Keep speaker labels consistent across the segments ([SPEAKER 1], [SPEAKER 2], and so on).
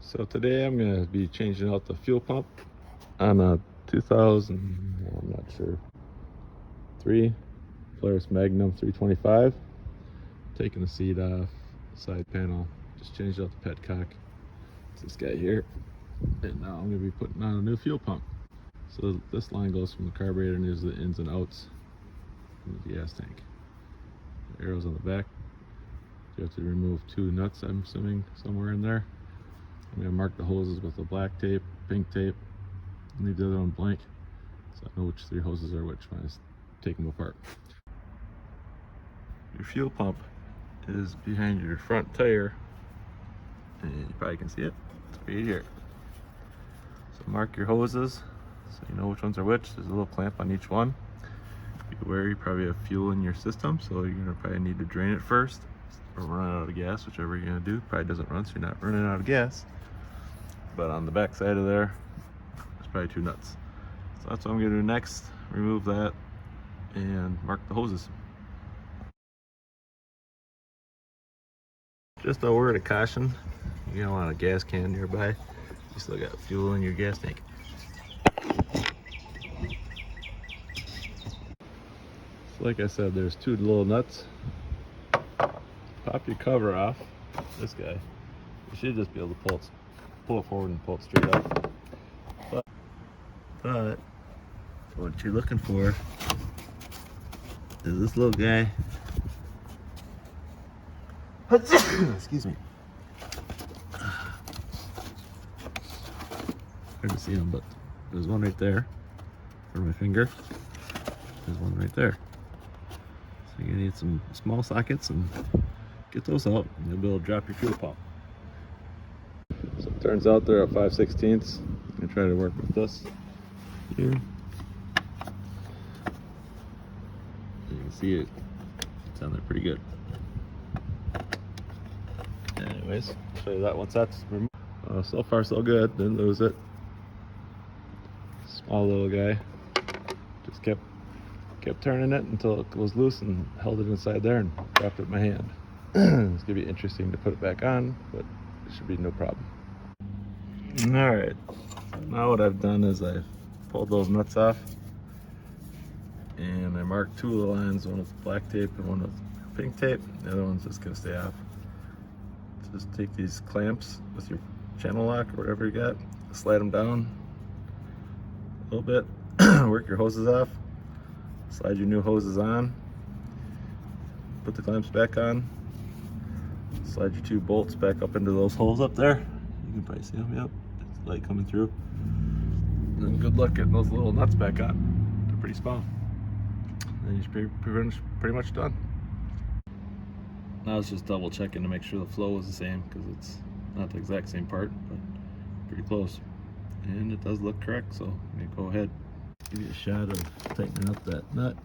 [SPEAKER 1] So today I'm going to be changing out the fuel pump on a 2000, I'm not sure, 3 Polaris Magnum 325. Taking the seat off, side panel, just changed out the petcock. It's this guy here. And now I'm going to be putting on a new fuel pump. So this line goes from the carburetor and is the ins and outs from the gas tank. The arrows on the back. You have to remove 2 nuts, I'm assuming, somewhere in there. I'm going to mark the hoses with a black tape, pink tape, and leave the other one blank so I know which 3 hoses are which when I take them apart. Your fuel pump is behind your front tire, and you probably can see it. It's right here. So mark your hoses so you know which ones are which. There's a little clamp on each one. Be aware you probably have fuel in your system, so you're going to probably need to drain it first or run out of gas, whichever you're going to do. Probably doesn't run, so you're not running out of gas. But on the back side of there, there's probably 2 nuts. So that's what I'm going to do next. Remove that and mark the hoses. Just a word of caution, you don't want a gas can nearby. You still got fuel in your gas tank. So like I said, there's 2 little nuts. Pop your cover off. This guy, you should just be able to pull it forward and pull it straight up. But what you're looking for is this little guy. Excuse me. Hard to see him, but there's one right there for my finger. There's one right there. So you're gonna need some small sockets and get those out, and you'll be able to drop your fuel pump. So it turns out they're at 5/16. I'm gonna try to work with this here. You can see it. It's on there pretty good. Anyways, I'll show you that once that's removed. So far so good, didn't lose it. Small little guy. Just kept turning it until it was loose and held it inside there and dropped it in my hand. It's gonna be interesting to put it back on, but it should be no problem. Alright, now what I've done is I've pulled those nuts off and I marked 2 little lines, one with black tape and one with pink tape. The other one's just gonna stay off. Just take these clamps with your channel lock or whatever you got, slide them down a little bit, work your hoses off, slide your new hoses on, put the clamps back on, slide your 2 bolts back up into those holes up there. You can probably see them, yep, it's light coming through. And then good luck getting those little nuts back on. They're pretty small. And then you should be pretty much done. Now it's just double checking to make sure the flow is the same, because it's not the exact same part, but pretty close. And it does look correct, so I'm going to go ahead. Give you a shot of tightening up that nut.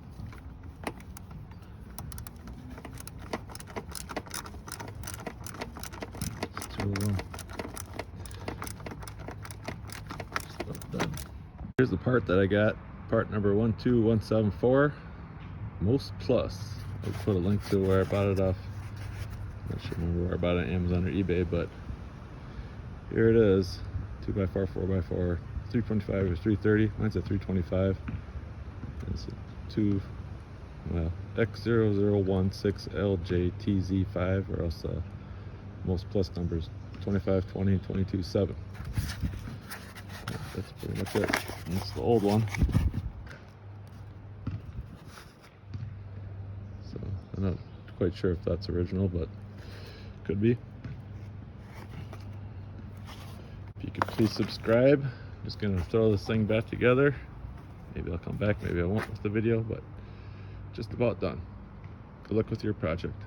[SPEAKER 1] Just 2 of them. Just about done. Here's the part that I got, part number 12174, MOSTPLUS. I'll put a link to where I bought it off. Not sure where I bought it on Amazon or eBay, but here it is. 2x4, 4x4, 325 or 330. Mine's at 325. It's a X0016LJTZ5, or else MOSTPLUS numbers 25, 20, and 22, 7. That's pretty much it. And it's the old one. So I'm not quite sure if that's original, but could be. If you could please subscribe. I'm just gonna throw this thing back together. Maybe I'll come back, maybe I won't with the video, but just about done. Good luck with your project.